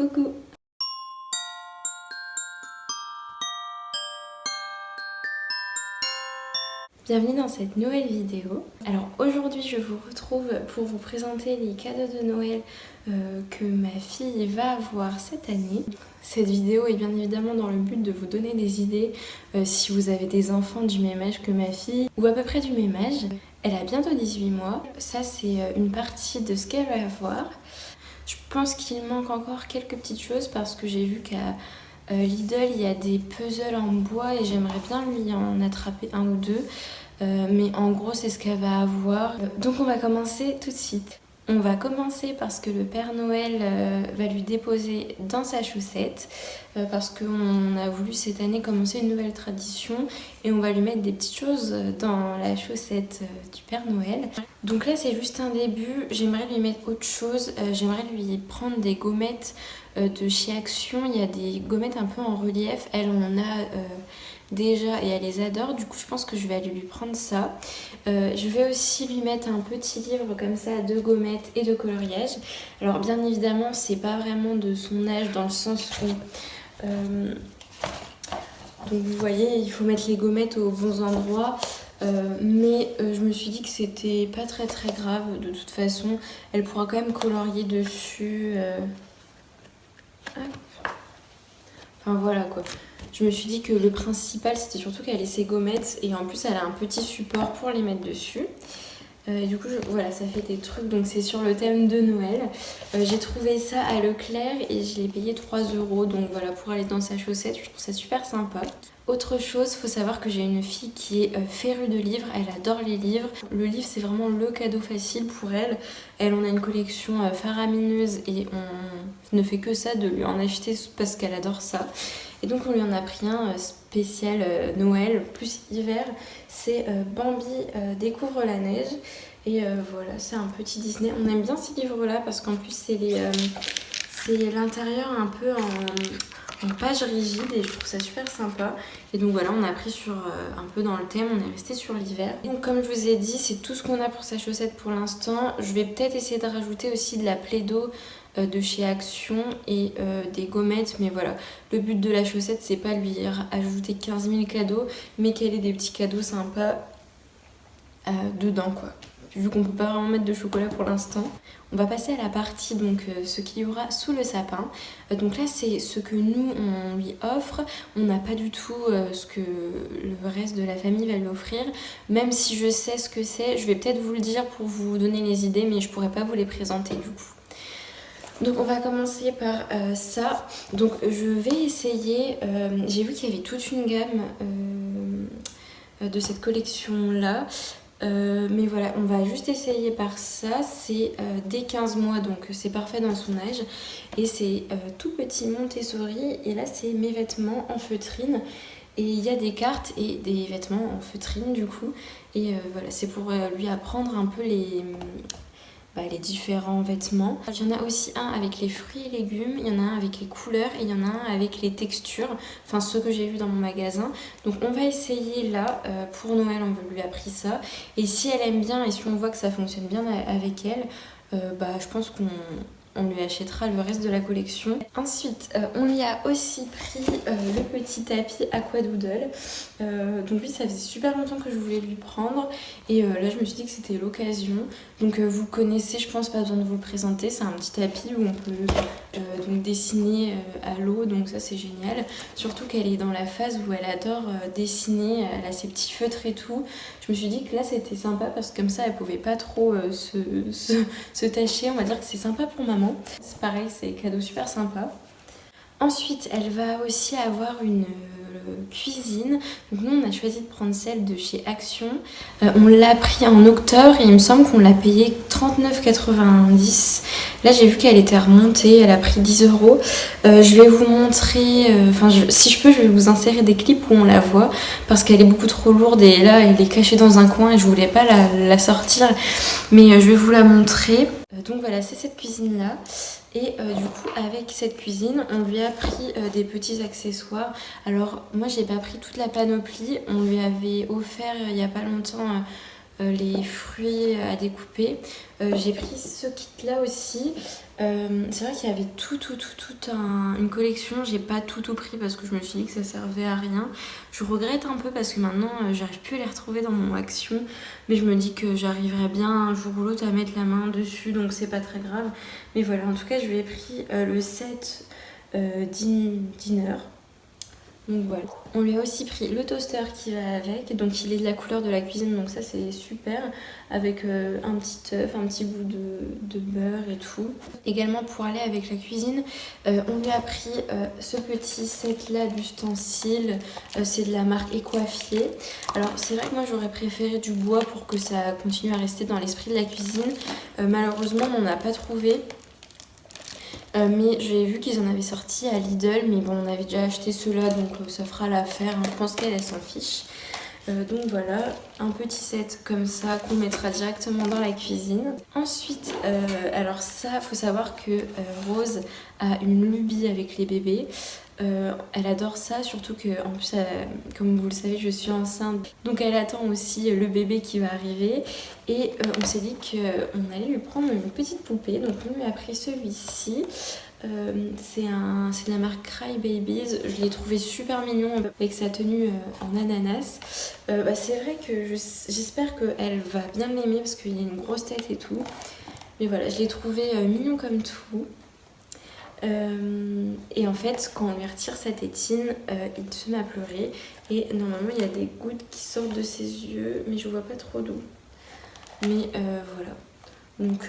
Coucou! Bienvenue dans cette nouvelle vidéo. Alors aujourd'hui je vous retrouve pour vous présenter les cadeaux de Noël que ma fille va avoir cette année. Cette vidéo est bien évidemment dans le but de vous donner des idées si vous avez des enfants du même âge que ma fille ou à peu près du même âge. Elle a bientôt 18 mois. Ça c'est une partie de ce qu'elle va avoir. Je pense qu'il manque encore quelques petites choses parce que j'ai vu qu'à Lidl il y a des puzzles en bois et j'aimerais bien lui en attraper un ou deux. Mais en gros c'est ce qu'elle va avoir. Donc on va commencer tout de suite. On va commencer parce que le Père Noël va lui déposer dans sa chaussette parce qu'on a voulu cette année commencer une nouvelle tradition et on va lui mettre des petites choses dans la chaussette du Père Noël. Donc là c'est juste un début, j'aimerais lui mettre autre chose, j'aimerais lui prendre des gommettes de chez Action. Il y a des gommettes un peu en relief, elle en a déjà et elle les adore, du coup je pense que je vais aller lui prendre ça. Je vais aussi lui mettre un petit livre comme ça de gommettes et de coloriage. Alors bien évidemment c'est pas vraiment de son âge dans le sens où donc vous voyez il faut mettre les gommettes aux bons endroits. Mais je me suis dit que c'était pas très grave, de toute façon elle pourra quand même colorier dessus. Enfin voilà quoi. Je me suis dit que le principal c'était surtout qu'elle ait ses gommettes et en plus elle a un petit support pour les mettre dessus. Du coup voilà, ça fait des trucs, donc c'est sur le thème de Noël. J'ai trouvé ça à Leclerc et je l'ai payé 3 €, donc voilà, pour aller dans sa chaussette, je trouve ça super sympa. Autre chose, faut savoir que j'ai une fille qui est férue de livres, elle adore les livres. Le livre c'est vraiment le cadeau facile pour elle. Elle en a une collection faramineuse et on ne fait que ça de lui en acheter parce qu'elle adore ça. Et donc on lui en a pris un spécial Noël plus hiver, c'est Bambi découvre la neige. Et voilà, c'est un petit Disney. On aime bien ces livres-là parce qu'en plus c'est l'intérieur un peu en page rigide et je trouve ça super sympa. Et donc voilà, on a pris sur un peu dans le thème, on est resté sur l'hiver. Donc comme je vous ai dit, c'est tout ce qu'on a pour sa chaussette pour l'instant. Je vais peut-être essayer de rajouter aussi de la Plaido de chez Action et des gommettes, mais voilà, le but de la chaussette c'est pas lui ajouter 15 000 cadeaux, mais qu'elle ait des petits cadeaux sympas dedans quoi. Vu qu'on peut pas vraiment mettre de chocolat pour l'instant. On va passer à la partie donc ce qu'il y aura sous le sapin. Donc là c'est ce que nous on lui offre. On n'a pas du tout ce que le reste de la famille va lui offrir. Même si je sais ce que c'est, je vais peut-être vous le dire pour vous donner les idées, mais je pourrais pas vous les présenter du coup. Donc on va commencer par ça. Donc je vais essayer, j'ai vu qu'il y avait toute une gamme de cette collection là. Mais voilà, on va juste essayer par ça. C'est dès 15 mois, donc c'est parfait dans son âge. Et c'est tout petit Montessori. Et là c'est mes vêtements en feutrine. Et il y a des cartes et des vêtements en feutrine du coup. Et voilà, c'est pour lui apprendre un peu les différents vêtements. Il y en a aussi un avec les fruits et légumes, il y en a un avec les couleurs et il y en a un avec les textures, enfin ceux que j'ai vus dans mon magasin. Donc on va essayer là, pour Noël on lui a pris ça. Et si elle aime bien et si on voit que ça fonctionne bien avec elle, je pense qu'on lui achètera le reste de la collection. Ensuite, on lui a aussi pris le petit tapis Aquadoodle. Donc lui, ça faisait super longtemps que je voulais lui prendre. Et là, je me suis dit que c'était l'occasion. Donc vous connaissez, je pense pas besoin de vous le présenter. C'est un petit tapis où on peut donc dessiner à l'eau. Donc ça, c'est génial. Surtout qu'elle est dans la phase où elle adore dessiner. Elle a ses petits feutres et tout. Je me suis dit que là, c'était sympa parce que comme ça, elle pouvait pas trop se tâcher. On va dire que c'est sympa pour maman. C'est pareil, c'est cadeau super sympa. Ensuite, elle va aussi avoir une cuisine. Donc nous, on a choisi de prendre celle de chez Action. On l'a pris en octobre et il me semble qu'on l'a payé 39,90 €. Là, j'ai vu qu'elle était remontée, elle a pris 10 €. Je vais vous montrer, si je peux, je vais vous insérer des clips où on la voit parce qu'elle est beaucoup trop lourde et là, elle est cachée dans un coin et je voulais pas la sortir. Mais je vais vous la montrer. Donc voilà, c'est cette cuisine-là. Et du coup avec cette cuisine on lui a pris des petits accessoires. Alors moi j'ai pas pris toute la panoplie, on lui avait offert il y a pas longtemps les fruits à découper. J'ai pris ce kit là aussi. C'est vrai qu'il y avait une collection. J'ai pas tout pris parce que je me suis dit que ça servait à rien. Je regrette un peu parce que maintenant j'arrive plus à les retrouver dans mon Action, mais je me dis que j'arriverai bien un jour ou l'autre à mettre la main dessus, donc c'est pas très grave. Mais voilà, en tout cas je lui ai pris le set dinner. Donc voilà. On lui a aussi pris le toaster qui va avec, donc il est de la couleur de la cuisine, donc ça c'est super, avec un petit œuf, un petit bout de beurre et tout. Également pour aller avec la cuisine, on lui a pris ce petit set là d'ustensiles, c'est de la marque Ecoaffier. Alors c'est vrai que moi j'aurais préféré du bois pour que ça continue à rester dans l'esprit de la cuisine. Malheureusement on n'en a pas trouvé. Mais j'ai vu qu'ils en avaient sorti à Lidl, mais bon, on avait déjà acheté ceux-là, donc ça fera l'affaire. Hein. Je pense qu'elle s'en fiche. Donc voilà, un petit set comme ça qu'on mettra directement dans la cuisine. Ensuite, alors ça, faut savoir que Rose a une lubie avec les bébés. Elle adore ça, surtout que en plus, comme vous le savez, je suis enceinte. Donc elle attend aussi le bébé qui va arriver. Et on s'est dit qu'on allait lui prendre une petite poupée. Donc on lui a pris celui-ci. C'est de la marque Cry Babies. Je l'ai trouvé super mignon avec sa tenue en ananas. C'est vrai que j'espère qu'elle va bien l'aimer parce qu'il a une grosse tête et tout. Mais voilà, je l'ai trouvé mignon comme tout. Et en fait, quand on lui retire sa tétine, il se met à pleurer. Et normalement, il y a des gouttes qui sortent de ses yeux, mais je vois pas trop d'où. Mais voilà. Donc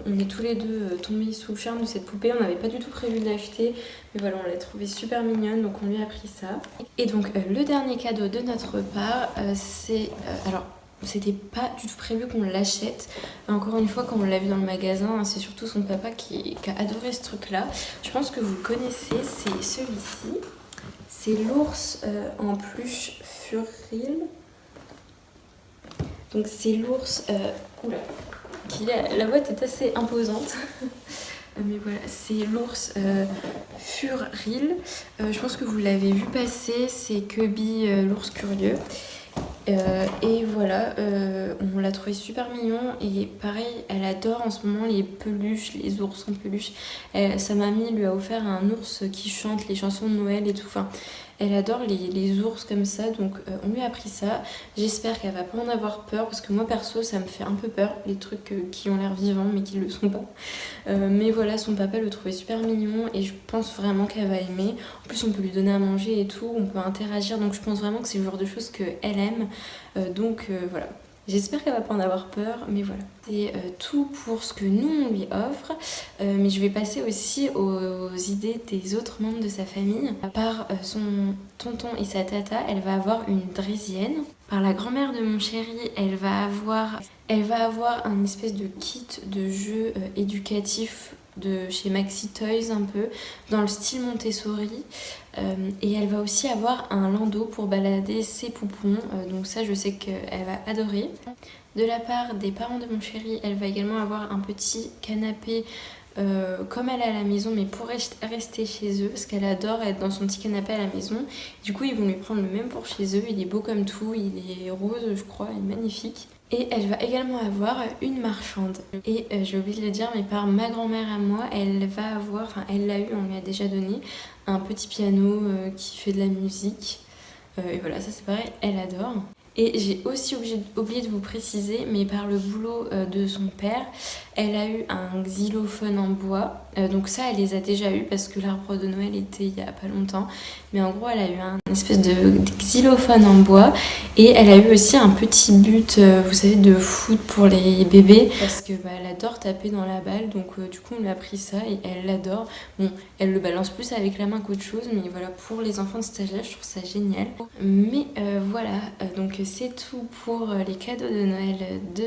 on est tous les deux tombés sous le charme de cette poupée. On n'avait pas du tout prévu de l'acheter, mais voilà, on l'a trouvée super mignonne, donc on lui a pris ça. Et donc le dernier cadeau de notre part, c'est... alors, c'était pas du tout prévu qu'on l'achète. Encore une fois, quand on l'a vu dans le magasin, c'est surtout son papa qui a adoré ce truc-là. Je pense que vous le connaissez, c'est celui-ci. C'est l'ours en peluche Furriel. Donc c'est l'ours... oula. La boîte est assez imposante. Mais voilà, c'est l'ours Furriel. Je pense que vous l'avez vu passer, c'est Cubby, l'ours curieux. Et voilà, on l'a trouvé super mignon. Et pareil, elle adore en ce moment les peluches, les ours en peluche. Sa mamie lui a offert un ours qui chante les chansons de Noël et tout. Enfin, elle adore les ours comme ça, donc on lui a pris ça. J'espère qu'elle va pas en avoir peur, parce que moi perso ça me fait un peu peur, les trucs qui ont l'air vivants mais qui le sont pas. Mais voilà, son papa le trouvait super mignon et je pense vraiment qu'elle va aimer. En plus on peut lui donner à manger et tout, on peut interagir, donc je pense vraiment que c'est le genre de choses qu'elle aime. Donc voilà. J'espère qu'elle va pas en avoir peur, mais voilà. C'est tout pour ce que nous on lui offre. Mais je vais passer aussi aux idées des autres membres de sa famille. Par son tonton et sa tata, elle va avoir une draisienne. Par la grand-mère de mon chéri, elle va avoir un espèce de kit de jeux éducatifs de chez Maxi Toys un peu, dans le style Montessori. Et elle va aussi avoir un landau pour balader ses poupons, donc ça je sais qu'elle va adorer. De la part des parents de mon chéri, elle va également avoir un petit canapé comme elle est à la maison, mais pour rester chez eux, parce qu'elle adore être dans son petit canapé à la maison. Du coup ils vont lui prendre le même pour chez eux, il est beau comme tout, il est rose je crois, il est magnifique. Et elle va également avoir une marchande. Et j'ai oublié de le dire, mais par ma grand-mère à moi, elle va avoir, enfin elle l'a eu, on lui a déjà donné, un petit piano qui fait de la musique. Et voilà, ça c'est pareil, elle adore. Et j'ai aussi oublié de vous préciser, mais par le boulot de son père, elle a eu un xylophone en bois. Donc ça, elle les a déjà eu parce que l'arbre de Noël était il y a pas longtemps. Mais en gros, elle a eu un espèce de xylophone en bois. Et elle a eu aussi un petit but, vous savez, de foot pour les bébés. Parce que elle adore taper dans la balle. Donc du coup, on lui a pris ça et elle l'adore. Bon, elle le balance plus avec la main qu'autre chose. Mais voilà, pour les enfants de cet âge-là, je trouve ça génial. Mais voilà, donc c'est tout pour les cadeaux de Noël de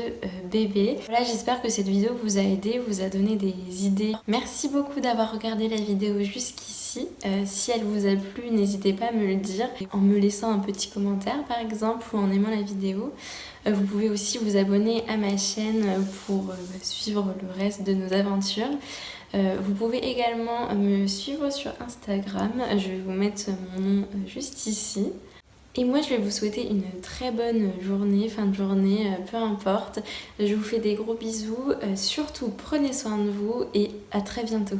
bébé. Voilà, j'espère que cette vidéo vous a aidé, vous a donné des idées. Merci beaucoup d'avoir regardé la vidéo jusqu'ici. Si elle vous a plu, n'hésitez pas à me le dire en me laissant un petit commentaire par exemple ou en aimant la vidéo. Vous pouvez aussi vous abonner à ma chaîne pour suivre le reste de nos aventures. Vous pouvez également me suivre sur Instagram, je vais vous mettre mon nom juste ici. Et moi je vais vous souhaiter une très bonne journée, fin de journée, peu importe. Je vous fais des gros bisous, surtout prenez soin de vous et à très bientôt.